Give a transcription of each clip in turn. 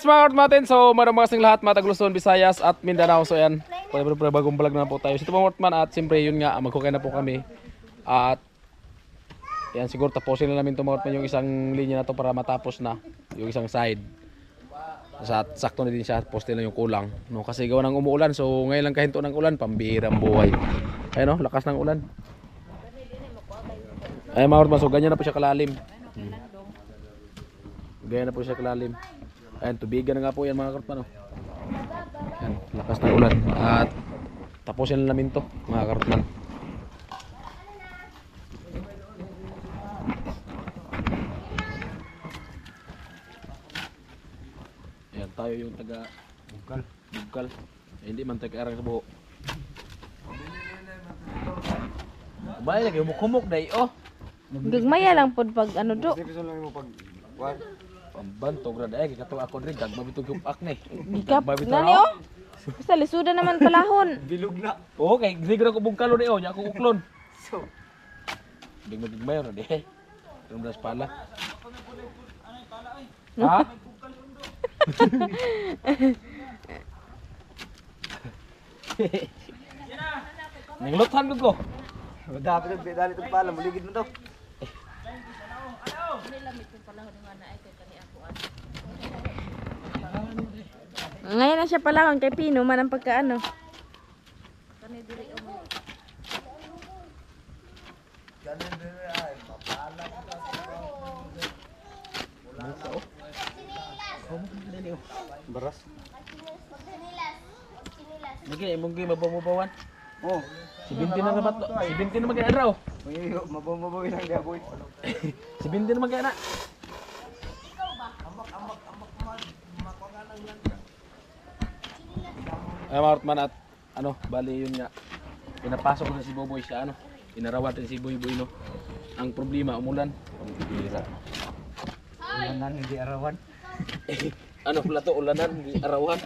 Alright mga Ortmaten, so mga lahat, Matag Luzon, Visayas at Mindanao. So yan, bagong vlog na po tayo. So ito mga Ortman at siyempre yun nga, maghukay na po kami. At yan, siguro tapusin na namin ito mga Ortman yung isang linya na to para matapos na yung isang side. Sakto na din siya, poste lang yung kulang. No, kasi gawa ng umuulan, so ngayon lang kahinto ng ulan, pambihirang buhay. Ayun no, lakas ng ulan. Ay mga Ortman, so ganyan na po siya kalalim. Ganyan na po siya kalalim. Ayan, tubigan na nga po yan mga kartman. Ayan, lakas ng ulan. At tapusin na namin to mga kartman. Ayan, tayo yung taga Bugkal. Hindi man tayo arang sa buho. Bahay lagi, humuk-humuk dahi oh. Gagmaya lang pod pag ano do. Pambantog ra dahi kato ako diri gag mabitog yung akne. Gikap nani oh. Basta lisuda naman palahon. Bilog na. Oo kay siguro ko bugkalo ni oh, nya ako uklon. So big magigmayo ra dahi. Rum das pala. Ha? Nanglutan ko. Dapat dali to pala muligid mo to. Ngayon na siya palahon kay Pino man ang pagkaano. Baras. Lagi imong gi mabawan. Oh, Si Binti na naman to. Si Binti na magana raw. mababawi lang dia boy. Si Binti na magana. Ay Martman at ano, bali yun nga. Pinapasok ko na si Boboy sa ano. Inarawat si Boy no. Ang problema umulan. Pambihira. Ulanan hindi arawan. Ano pala to ulanan, hindi arawan.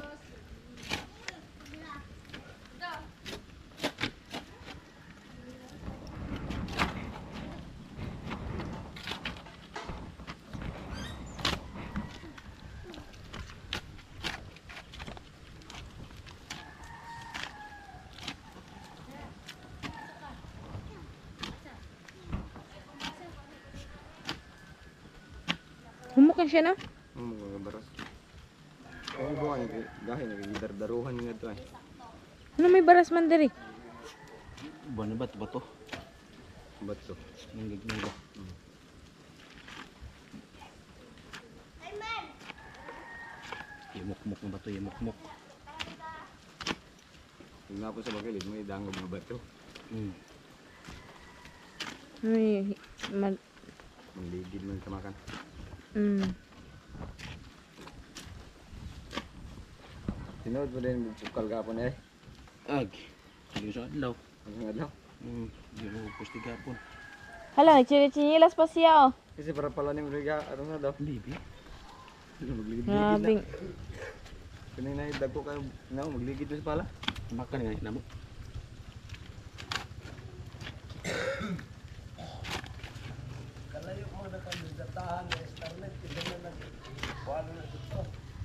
Humukan siya na. Mga baras. Ay buwan gahin nagdardaruhan nga to ay. Ano may baras man diri? Buwan na ba to? Ba't to? Nanggigniga. Yumuk-muk na ba to? Yumuk-muk. Tingnan po sa bagilid may dangog na bato. Ay, Maligid man kamakan. Tinood mo din bukal gapon eh. Ag. Hindi sa adlaw. Ang adlaw. Hindi mo pusti gapon. Hala, nagchinilas pa siya oh. Kasi para pala ni Riga ano na daw. Libi. Magligid-ligid Grabing. na. Kanina dagko kayo na magligid mo sa pala. Makan nga namo.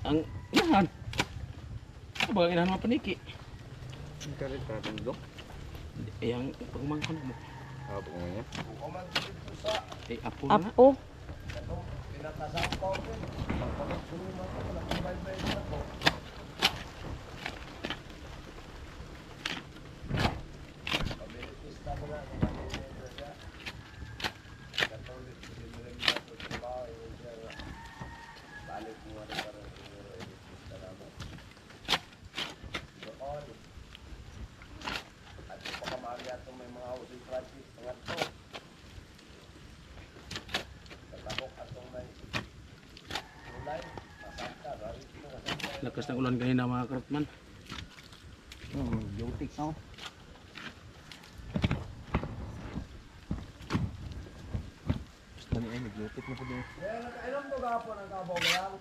Ang inahan. Ano ba inahan mga paniki? Ang karit tatandok. Eh ang pagmangkon mo. Ako po niya. Eh apo na. Apo. Lakas ng ulan kanina mga kartman. Jotik no. Basta ni ay naglutik na po din. Nakainom to gapon ang kabaw lang.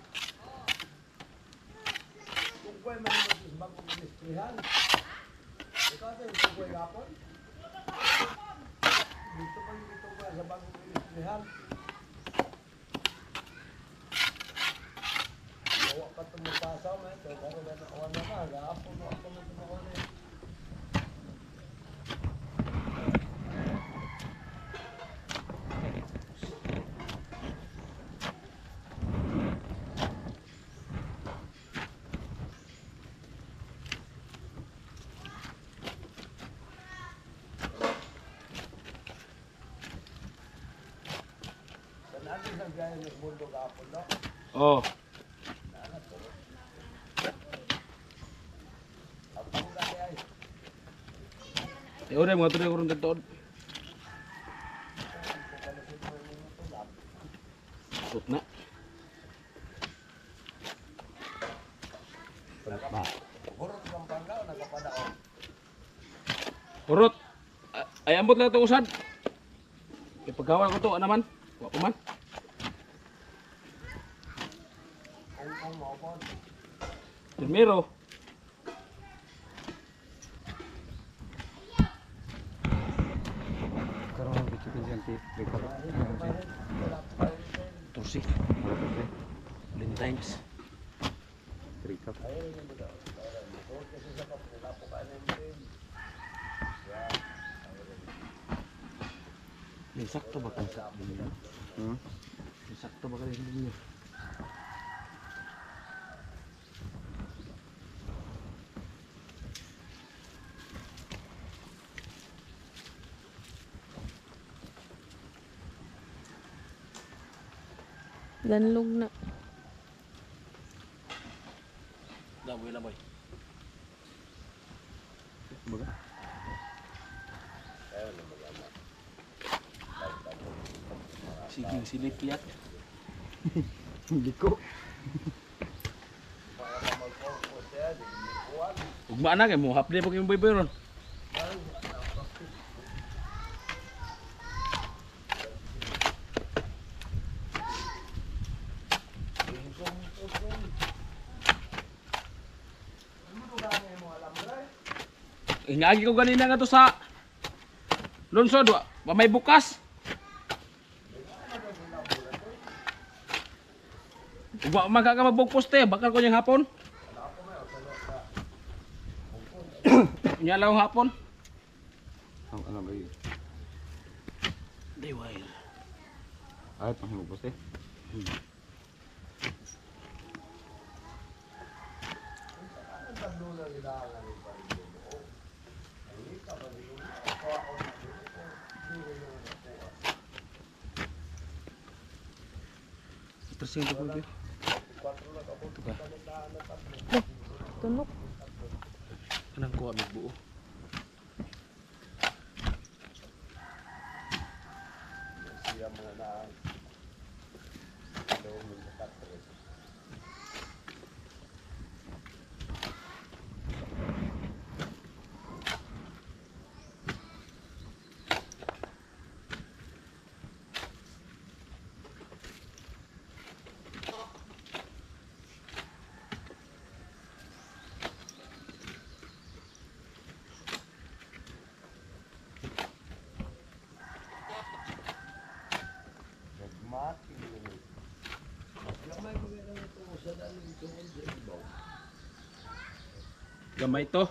Kung ko'y man bagong ministrihan. Ikaw tayo kung ko'y gapon. Dito pa yung ito ko sa bagong ministrihan. Bawa pa ito mo Oh. Udah mga tuloy ko rin dito. Sut na. Urut. Ay ambot lang ito usad. Ipagawa ko to naman. Wa ko man. Primero. Karon ang bikin diyan ti record. Tursi. Lin times. Record. Sakto ba kan sa inyo? Sakto ba kan inyo? Danlog na. Daboy lang boy. Baga. Sige, silip yak. Liko. Ugma na kay mo hapde pag yung boy ron. Ingagi ko ganina nga to sa lungsod, wa may bukas. Wa magka magbugposte, bakal ko yung hapon. Nya lang hapon. Ang ano ba yun? Deway. Ay, panghimog poste. Persing to ko. Tunok. Kanang kuha mig buo. Gamay to.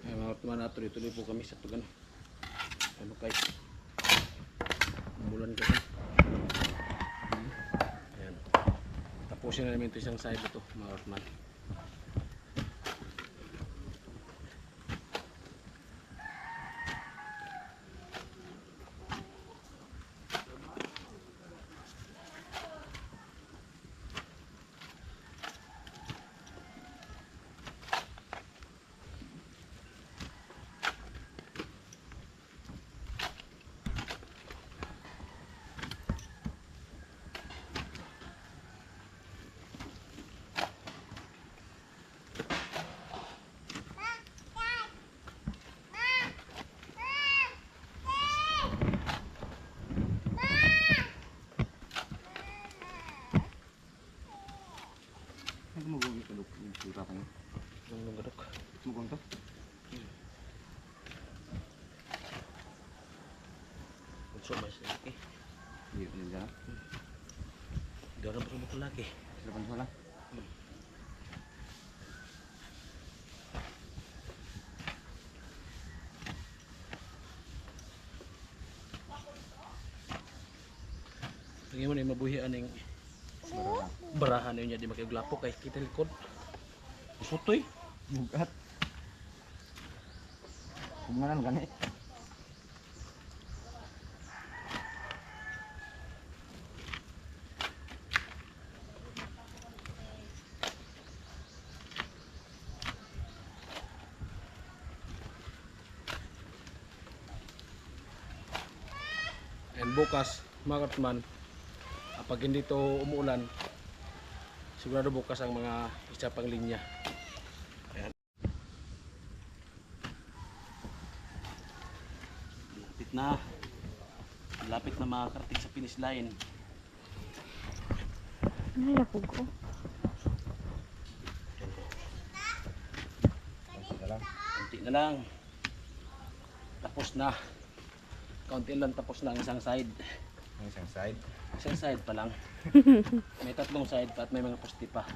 Ay mga tuman na tuloy-tuloy po kami sa tugan. Ano kay bulan ko. Ayan. Tapusin na namin ito isang side ito mga Ortman. Tulog yung surat ang Nung gadok. Mukong to. Unsa ba siya laki? Iya, ini jalan. Dara pa sa laki. Depan sana. Lagi mo na mabuhi aning barahan niya di makiglapo kay kita likod. Sutoy. Bukat. Kumanan kan eh. And bukas, mga katman, pag hindi to umuulan, sigurado bukas ang mga isa pang linya. Ayan. Lapit na makakarating sa finish line. Ay, ako ko. Kunti na lang. Tapos na. Kaunti lang tapos na ang isang side. Ang isang side. Isang side pa lang. May tatlong side pa at may mga poste pa.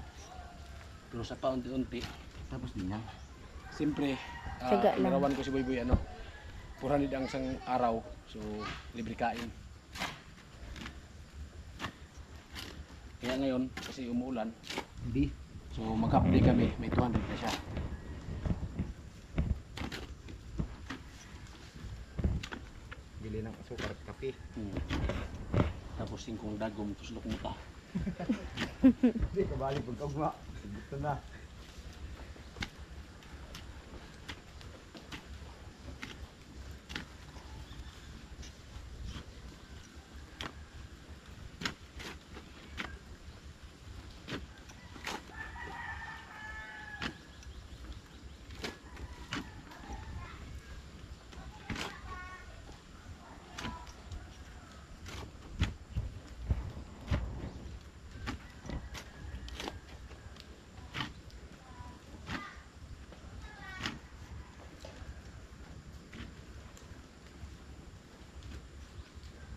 Pero sa paunti-unti, Tapos din yan. siyempre, Tiyaga lang. narawan ko si Boy Boy 400 ang isang araw. So, libre kain. Kaya ngayon, kasi umuulan, Hindi. so mag-update kami, may 200 na siya. Bili ng asukar at kape. Tapos 5 dagom, tuslok mo ta. Hindi, kabali pag kagwa. Gusto na.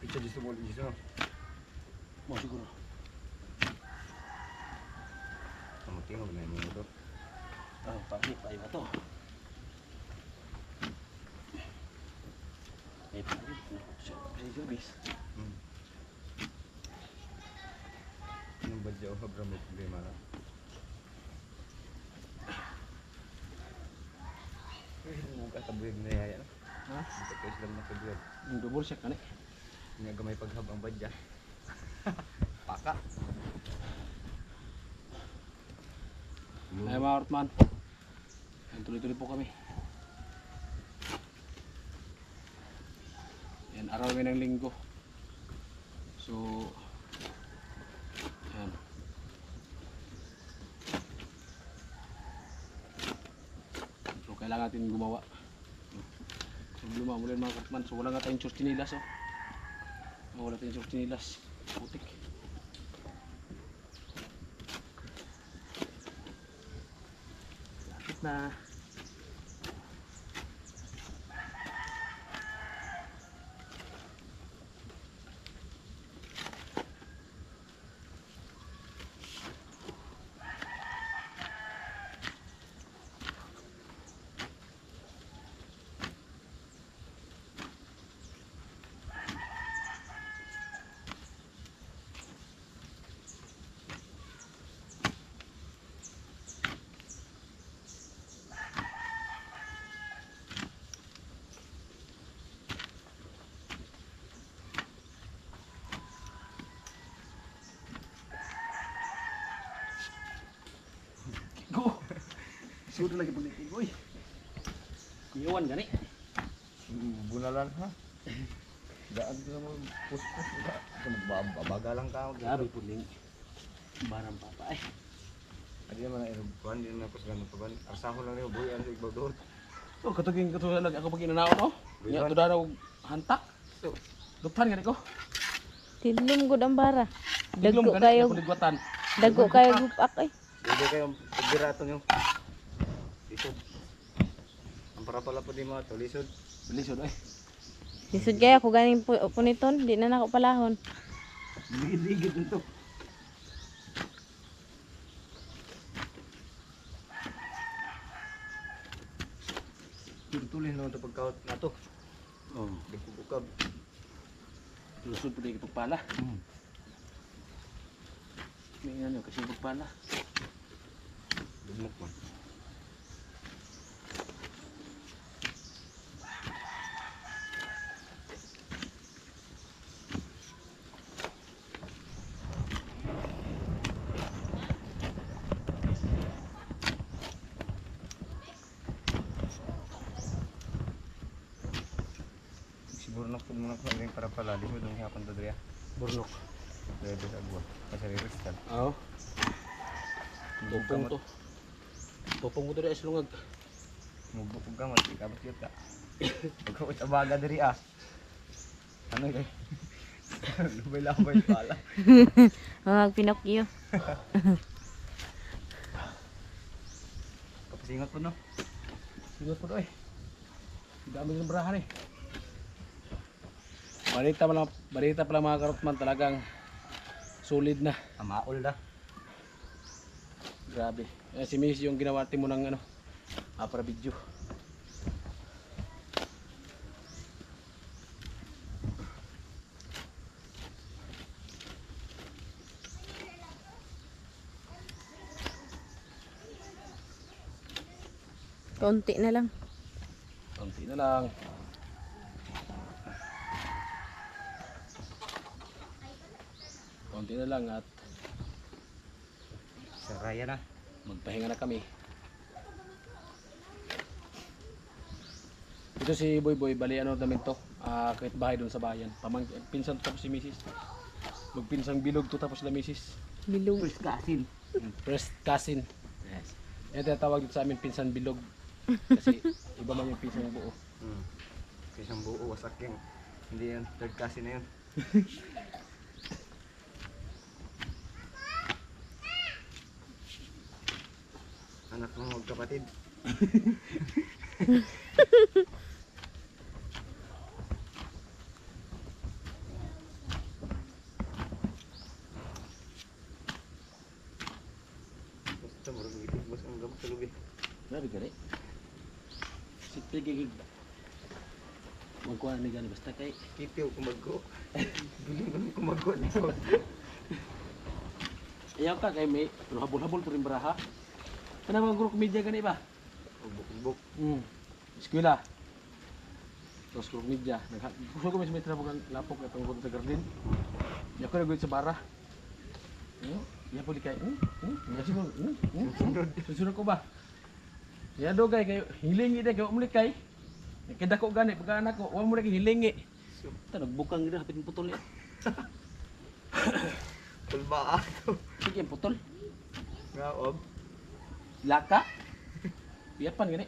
Ito dito mo dito. Mo siguro. Kamu tinggal dengan ini itu. Pahi ba to? May pahi. Service. Yung badyaw ka bro, may problema na. Muka kabuyag na yaya. Ha? Ito ko islam na kabuyag. Yung double check ka na Nga gamay paghab ang badya. Paka. Ay mga Ortman. Tuloy-tuloy po kami. Yan, araw kami ng linggo. So, yan. So, kailangan natin gumawa. So, lumamulan mga Ortman. So, wala nga tayong short chinilas. Wala tayong short chinilas. Putik. Lapit na. Go. Sudah lagi penting boy. Kuyawan gani. Bunalan ha. Daan ko naman puspos. Babaga lang ka. Grabe puling. Barang papa eh. Adi naman na inubuan. Di naman ako sa ganun pa ba. Arsaho lang niyo boy. Ano igbaw doon. Oh, katuging katulad lagi ako pag inanaw no. Nya to daw hantak. Duktan gani ko. Tilom gud ang bara. Diglom Dago gani kayo, ako ligwatan. dago kayo gupak eh. Pwede kayong pagbirato nyo. Lisod. Ang para pala po di mga to, lisod. Lisod ay. Lisod kaya ako ganing puniton, di na nako palahon. Ligid-ligid nito. Tuloy naman ito pagkaot na to. Oh, Bukab. lusod pud pagpala. May ano kasi pagpala. Bugmok man. Siguro na po muna ko rin para pala. Lisod ang hapon to dria. Burnok. Dria sa agwa. Kasi re-restal. Oo. Tupong to. Tupong ko diri sa lungag. Mugbukog ka, magkikabot yun ka. Pagkakot sa baga diri ah. Ano yun? Lumay-lamay pala. Mga Pinocchio. Kapasingot po no? Singot po doy. Dami ng brahan eh. Balita pa lang mga karotman, talagang solid na. Amaol na. Grabe. Si Miss yung ginawa mo ng ano, para video. Konti na lang. Konti na lang. Konti na lang at Saraya na. magpahinga na kami. Ito si Boy Boy, bali ano namin to, kahit bahay doon sa bayan. Pinsan to tapos si Mrs. Magpinsang bilog to tapos sila Mrs. Bilog. Kasin. First cousin. Yes. Yan tinatawag dito sa amin pinsan bilog. Kasi iba man yung pinsang buo. Isang buo, wasak yung. Hindi yan, third cousin na yun. Anak mo magkapatid. Basta marang itibos ang gamot sa lubi. Grabe ka rin. Sipre gigig. Magkuha ni gani basta kay Kipiw kumago. Biling kumago dito. ayaw ka kay may habol-habol to rin baraha. Kana mga group media gani ba? Ubok-ubok. Eskwela. Tapos group media. Gusto ko may trabaho ng lapok at tungkol sa garden. Ayaw ko nag sa bara. Ayaw po di kay. Susunod ko ba? Ya dogay kayo hilingi din kayo umulikay. Kaya ko gani pagka anak ko, wala mo na hilingi. Ito nagbukang gina hapit putol ya. Tulba ako. Sige putol. Ngaog. Laka. Biyapan gani.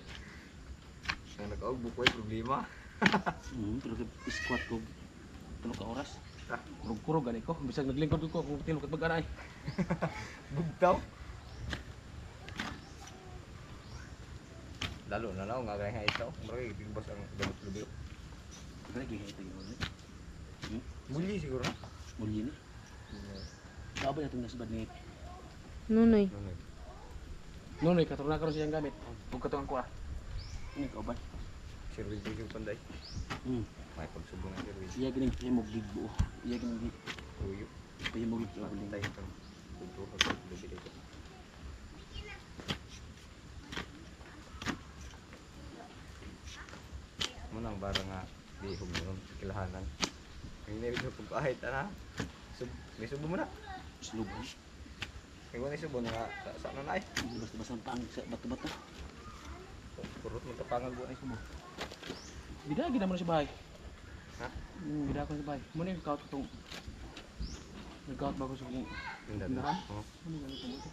Nga nag-og bukoy problema. Tulog squat ko. Tulog ka oras. Kurog-kurog gani ko. Bisag naglingkod ko kung tilog at pag-anay. Bugtaw. Lalo na lang nga kaya ito. Marami bigbas ang gamot lubi. Gani gihit tingin mo. Muli siguro na. Muli ni. Kabo na itong nasabad ni Nunoy. Nunoy, katurna karon siyang gamit. Huwag katungan ko Ini kauban. Service yung panday. May pagsubong ang service. Iya gining himog gigbo. Iya gining Tuyo. himog gigbo. Panday ito. Tuto ka lubi dito. Munang bara nga di hugnon kilahanan. Ang nari ko pag kahit ana. May subo mo na. Slug. Kaya wala subo nga sa ano na ay. Basta-basta pang sa bato-bato. Purot mo tapangan buwan ay subo. Bidagi naman sa bahay. Ha? Bidagi ko sa bahay. Muna yung kaut itong nag-kaut ba ko sa kong Tindahan. tindahan? Oo. Ano yung ganito mo ito?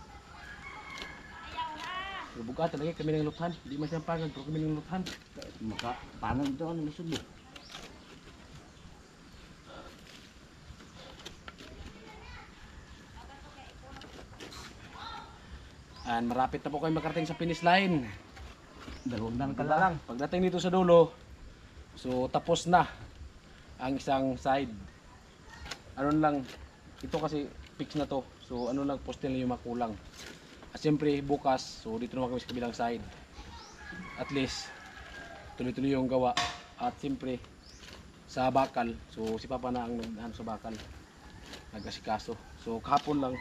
Bugatan lagi kami ng luthan. Di man siyang pagod pero kami ng luthan. Maka panang ito ano nasubo. And marapit na po kayo makarating sa finish line. Dalawang lang ka lang. Pagdating dito sa dulo, so tapos na ang isang side. Ano lang, ito kasi fix na to. So ano lang, poste lang yung makulang. At siyempre bukas, so dito naman kami sa kabilang side. At least, tuloy-tuloy yung gawa. At siyempre, sa bakal, so si Papa na ang nag sa bakal. Nag-asikaso. So kahapon lang,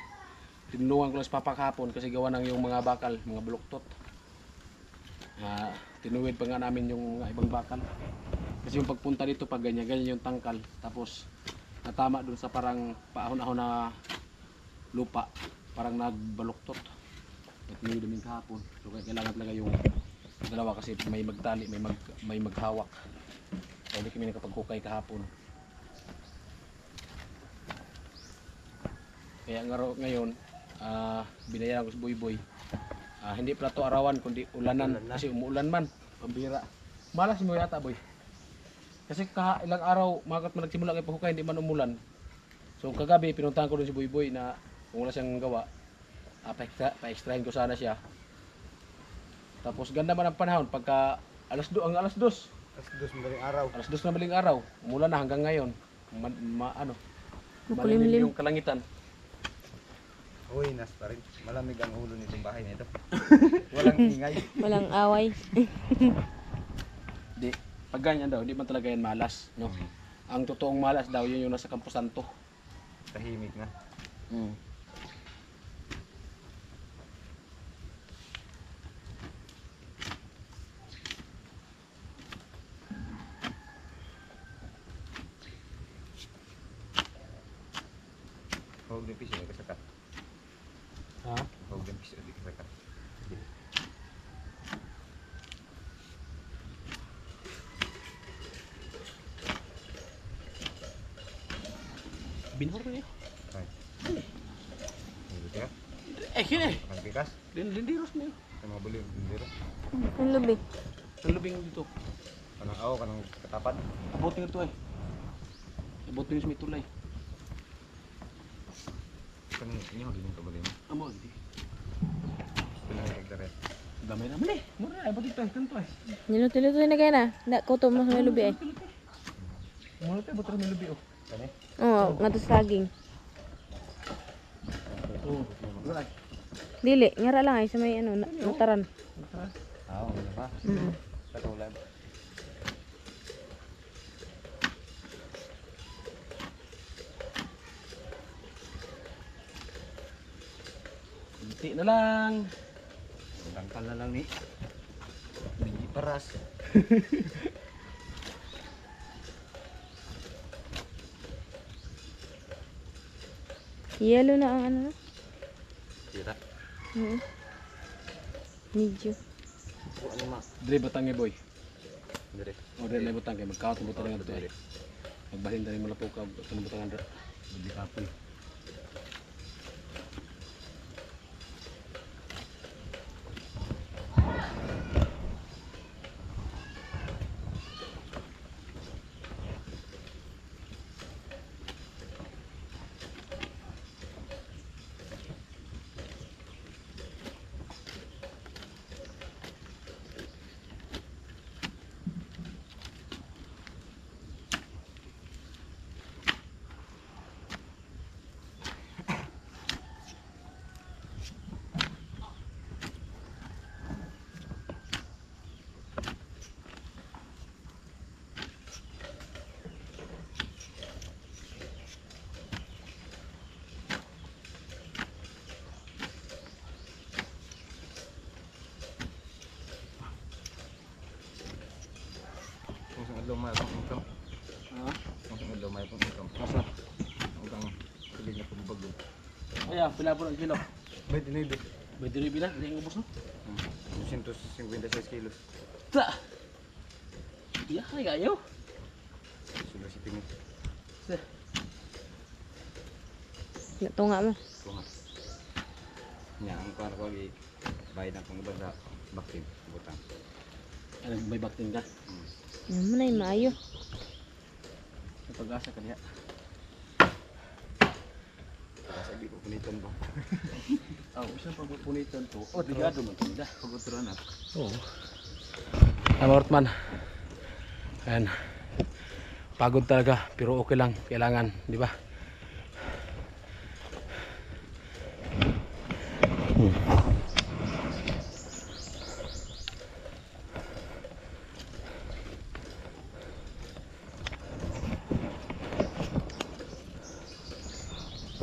tinulungan ko lang si Papa kahapon kasi gawa ng yung mga bakal, mga buluktot. Tinuwid pa nga namin yung ibang bakal. Kasi yung pagpunta dito pag ganyan, ganyan yung tangkal. Tapos natama dun sa parang paahon-ahon na lupa. Parang nagbaluktot. At tinuwid namin kahapon. So kailangan talaga yung dalawa kasi may magtali, may maghawak. Kaya hindi kami nakapaghukay kahapon. Kaya ngayon, binayaran ko si Boy. Hindi pala to arawan kundi ulanan kasi umuulan man. Pambira. Malas mo yata Boy. Kasi ilang araw magat man nagsimula kay pahukay hindi man umulan. So kagabi pinuntahan ko rin si Boy na kung wala siyang gawa, pa-extrahin ko sana siya. Tapos ganda man ang panahon pagka alas 2. Alas 2 madaling araw. Alas 2 na maling araw. Umulan na hanggang ngayon. Makulimlim. Malimlim yung kalangitan. Uy, nas pa rin. Malamig ang ulo nitong bahay na ito. Walang ingay. Walang away. Di, pag ganyan daw, hindi man talaga yan malas. No? Ang totoong malas daw, yun yung nasa Campo Santo. Tahimik na. Huwag din piso, nagkasakat. Ha? Huwag din piso, nagkasakat. Binhor na yun. Ay. Hindi ka? Kini. Ang bigas? Lindiros na yun. Sa mga buli, lindero. Ang lubi. Ang lubing dito. Kanang aw, kanang katapad. Abot nyo ito eh. Abot nyo sa may tulay. Kanang inyo, hindi ka bali mo. Amo, hindi. Pinangagdare. Gamay naman eh. Mura, abot ito eh. Tanto eh. Niluto-luto na kayo na. Kuto mo sa may lubi eh. Mura ito, abot rin may lubi oh. Kani? Oo, nga to saging. Oo. Mura. Dili, ngara lang ay sa may ano, nataran. Oo, ano ba? Sa tulad. Kunti na lang. Tangkal na lang ni. Biji paras. Yellow na ang ano. Tira. Medyo. Ano ma? Dre batang eh boy. Dire. O dre may butang kay magkaot ng butang nga ito eh. Magbahin tani mo na po ka ng butang nga. Bili kapoy. Kung saan adlaw may akong income. Ha? Kung saan adlaw may akong income. Masa? Hanggang pilig na pagbagyo. Kaya pila po ang kilo. May dinidi. May diri bila, hindi ubos no. 256 kilos. Ta. Iya kay kayo. Sudah si Timi. Tunga mo. Tunga. Nya ang kuan ko gi bayad na kung iba sa baktin butang. Ano may bakting ka? Yan mo na yung maayo. May pag-asa ka diha. Kasi di ko puniton ba. Oh, isang pagpunitan to. Oh, tigado man to. Dah, pag-uturan na. Oo. Ay, mga Ortman. Ayan. Pagod talaga, pero okay lang. Kailangan, di ba?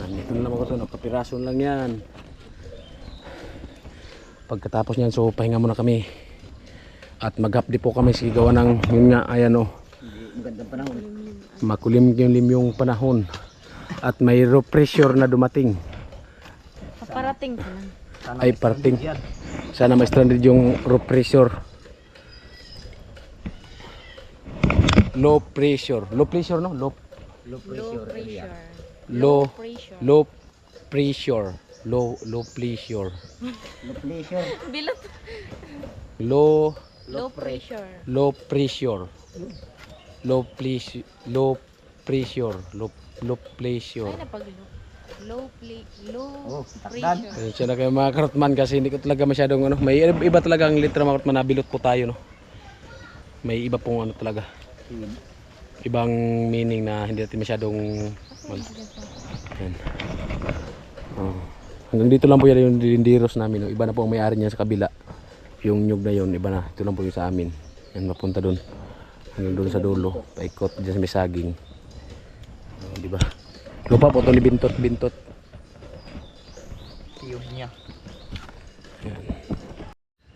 Dito na lang ako ito, kapirason lang yan. Pagkatapos niyan, so pahinga muna kami. At mag-update po kami sa gawa ng, yun nga, ayan o. Magandang panahon. Makulimlim yung panahon. At may low pressure na dumating. Paparating pa lang. Ay, parating. Sana may stranded yung low pressure. Low pressure. Low pressure, no? Low Low Low pressure. pressure. Low Pressure. low pressure. Low pressure. Low pressure. Bilot. Low Low pressure. low pressure. Low pressure. Low pressure. Low pressure. Ay, napag low Oh, takdan. pressure. Siya na kayo mga karotman kasi hindi ko talaga masyadong ano. May iba talaga ang litra mga karotman, nabilot po tayo, no. May iba pong ano talaga. Ibang meaning na hindi natin masyadong Yan. Oh. Hanggang dito lang po yan yung dilindiros namin, no. Iba na po ang may-ari niya sa kabila. Yung nyug na yun, iba na. Ito lang po yung sa amin. Yan, mapunta doon. Hanggang doon sa dulo. Paikot dyan sa may saging. Oh, di ba? Lupa po ito ni Bintot. Tiyog niya.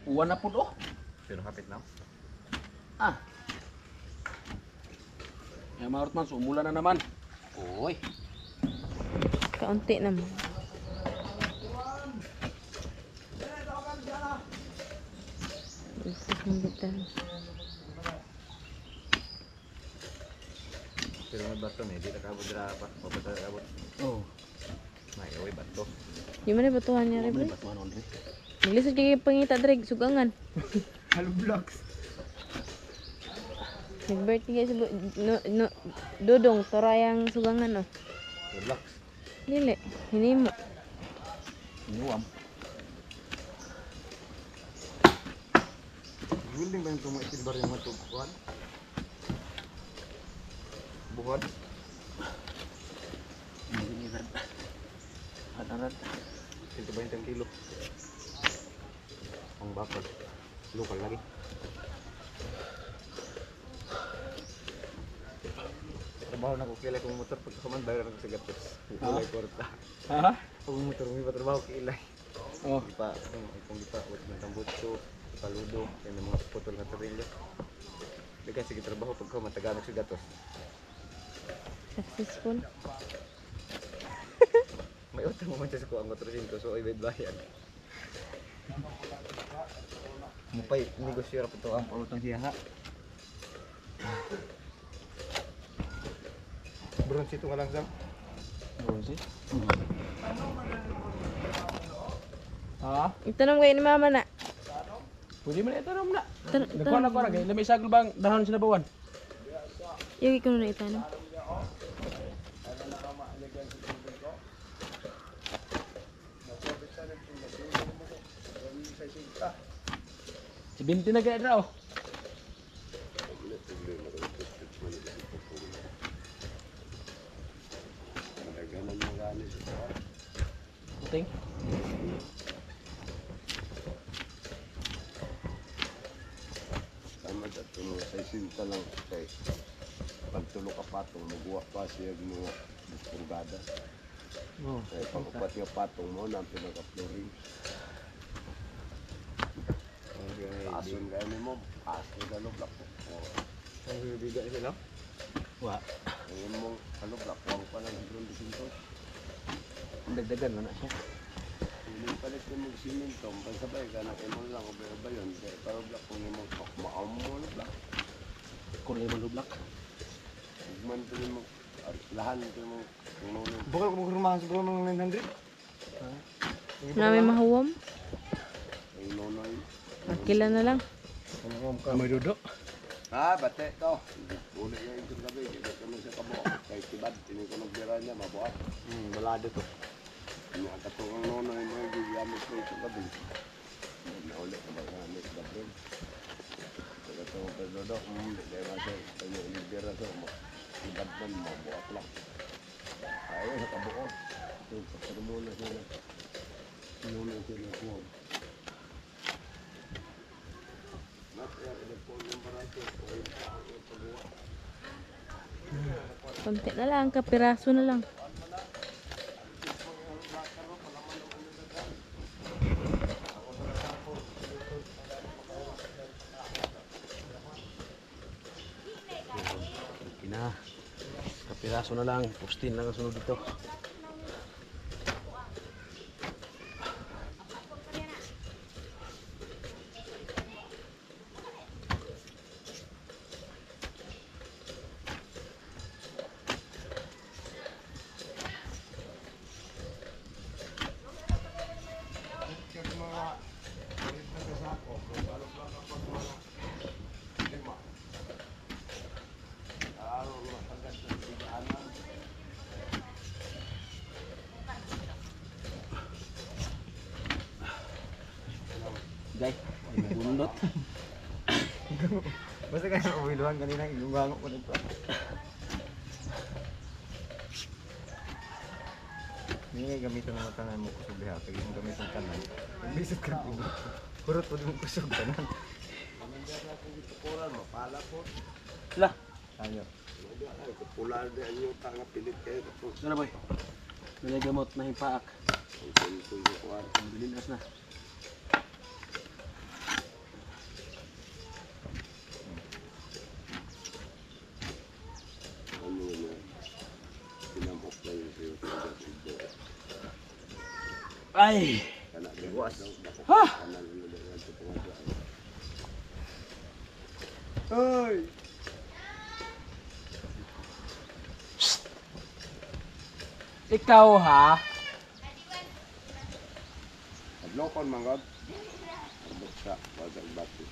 Uwan na po do. Pero kapit na. Ah. Yan mga Ortman, sumula na naman. Uy. Kaunti naman. Pero may bato ni, di nakabot dira pa. Papunta nakabot. Oh. May away bato. Di man na batuhan niya rin. Batuan on rin. Maglisod kay pangita dreg sugangan. Halo blocks. Nag-birthday sa Dudong torayang sugangan oh. Blocks. Dili, hinimo. Inuwam. Building ba yung tumaitid bar yung matubuhan? Buhod? Hatarat. 120 kilo. Ang bakal. Lokal lagi. Trabaho na ko kilay kong motor pagkaman bayar ako sa gatos. Kilay kwarta. Ha? Pag motor may patrabaho kilay. Oh. Ipa, kung ipa, wala ng tambutso, paludo, yung mga putol na tarilyo. Hindi kasi trabaho pagka matagamit sa gatos. Successful. May utang mo man siya sa kuha ang motor ko, so ibig bayad. Mupay, negosyo ra po ito ang pautang siya ha. Bronze ito nga lang sam. Bronze? Ha? Itanong kayo ni mama na. Pwede mo na itanong na. Tanong. Nagkuha na ko na kayo. Lamay sagol bang dahon sinabawan? Yung ikaw na itanong. Si Binti na kaya raw. Puting. Sama sa tulo sa isinta lang kay pagtulo ka patong magwa pa siya mga purgada. Oh. Kaya pag-upat yung patong mo na pinaka-flooring. Asun kaya ni mo, asun ka lublak po. Ang bibigay sila. Wa. Ngayon mong kalublak, huwag pa lang hidron disinto. Dagdagan na siya. Hindi palit mo mag-siminto, pagsabay ka na kayo mo lang, ba yun? Kaya kalublak kung yung maam mo lublak. Kulay mo lublak. Hugman ko mo, lahan ko mo, kung nuno. Bukal ko magrumahan sa bro ng 900. Namin mahuwam. Ay nunoy. Akila na lang. May dudo. Ah, bate to. Uli yung isang gabi, hindi ko na siya kabuok. Kay tibad, tinigulog nila niya, mabuhat. Balado to. Nakatulong nunoy mo yung bigyan. gabi. Naulit na ba kami sa Gabriel? Kaya ito ang Pedro, hindi kayo masay. Kayo ilibira to, ibadman mo, buwak lang. Ayaw sa kabuo. Ito, pagmuna sila. Muna sila po. Konti na lang, kapiraso na lang. Okay na. Kapiraso na lang. Pustin lang ang sunod dito. Guys, bundot. Basta kayo umiluhan kanina, ilungango ko nito. Hindi nga gamitan ng tanan mo kusog diha, kaya yung gamitan tanan. Bisot ka po. Kurot po din mo kusog tanan. Mapala po. Lah, Ayo. Pular di ang yung tanga pilit kayo. sana boy. Nalagamot na himpaak. Bilinas na. Ano na, pinamok na yung siyo sa Gabriel. Ay! Kana gawas. Ha! Kana nilalagan sa pangadaan. Hoy! Ikaw ha? Adlokon mangod. Buksa, wagag bati.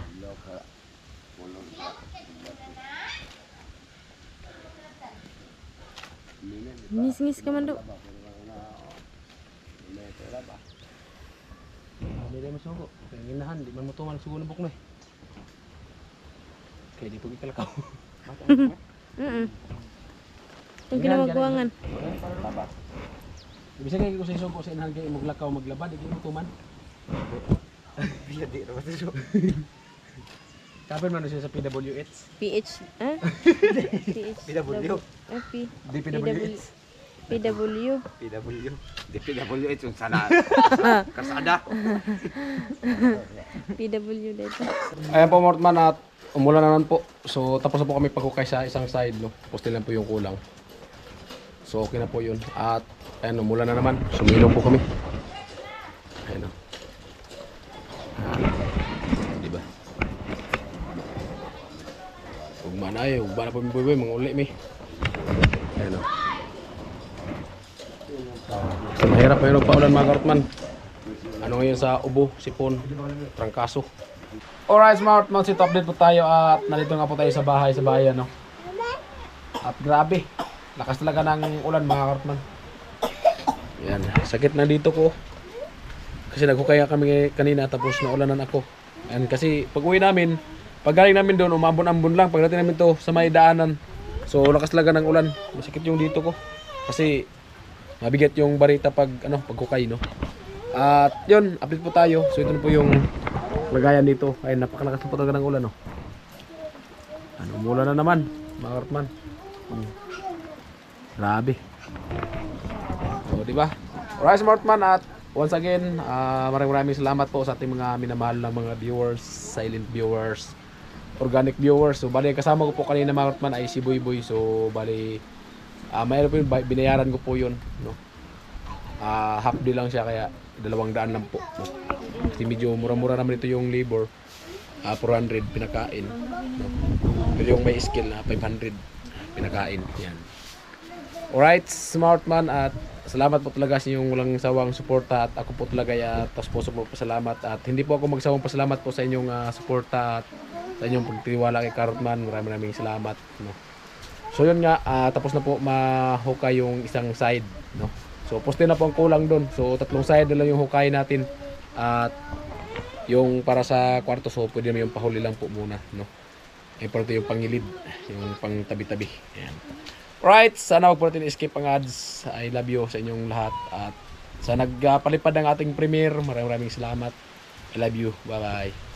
Adloka. Mulong sa bati. Ngis-ngis ka man do. Hindi tayo masuko. Kaya ginahan, di man mo tuman sugo na buknoy. Kaya di po ikalakaw. Yung kinamagbuangan. Ibig sabihin ko sa isugo sa inahan kayo maglakaw maglabad, di mo tuman. Bila di ra matusok. Kapin man siya sa PWH. PH, ah? PH. PW. DPWH. PW. PW. DPWH yung sana. Kasada. PW dito. Ayan po Mortman at umulan na naman po. So tapos na po kami pagkukay sa isang side, no. Poste lang po yung kulang. So okay na po yun. At ayan, umulan na naman. Sumilong po kami. Ayan o. Diba? Ugma na ay, ugma na po yung buhay, mga uli mi. Ayan o. So mahirap mayroon pa ulan mga karotman. Ano ngayon sa ubo, sipon, trangkaso. Alright smart man, sit update po tayo at nandito nga po tayo sa bahay, sa bayan, no? At grabe, lakas talaga ng ulan mga karotman. Yan, sakit na dito ko. Kasi naghukaya kami kanina tapos naulanan ako. Yan, kasi pag uwi namin, pag galing namin doon, umambon-ambon lang. Pagdating namin to sa may daanan. So lakas talaga ng ulan. Masakit yung dito ko. Kasi mabigat yung barita pag pagkukay, no. At yun, update po tayo. So ito na po yung lagayan dito. Ay napakalakas na po talaga ng ulan, no. Umulan na naman, mga karotman. Grabe. So, di ba? Alright, Smartman, at once again, maraming salamat po sa ating mga minamahal na mga viewers, silent viewers, organic viewers. So, bali kasama ko po kanina mga Smartman ay si Boy Boy. So, bali mayroon po yun, binayaran ko po yun, no? Half day lang siya, kaya 200 lang po, no? Kasi medyo mura-mura naman ito yung labor. 400 pinakain, no? Pero yung may skill na 500 pinakain. Yan. Alright, Smartman, at salamat po talaga sa inyong walang sawang suporta, at ako po talaga ay taos puso po pasalamat, at hindi po ako magsawang pasalamat po sa inyong suporta at sa inyong pagtitiwala kay Carrotman. Maraming salamat, no. So yun nga, tapos na po mahukay yung isang side, no. So poste na po ang kulang doon. So 3 side na lang yung hukay natin, at yung para sa kwarto, so pwede naman yung pahuli lang po muna, no. Importante yung pangilid, yung pang tabi-tabi. Ayan. Right, sana wag po natin escape ang ads. I love you sa inyong lahat, at sa nagpalipad ng ating premiere, maraming salamat. I love you. Bye bye.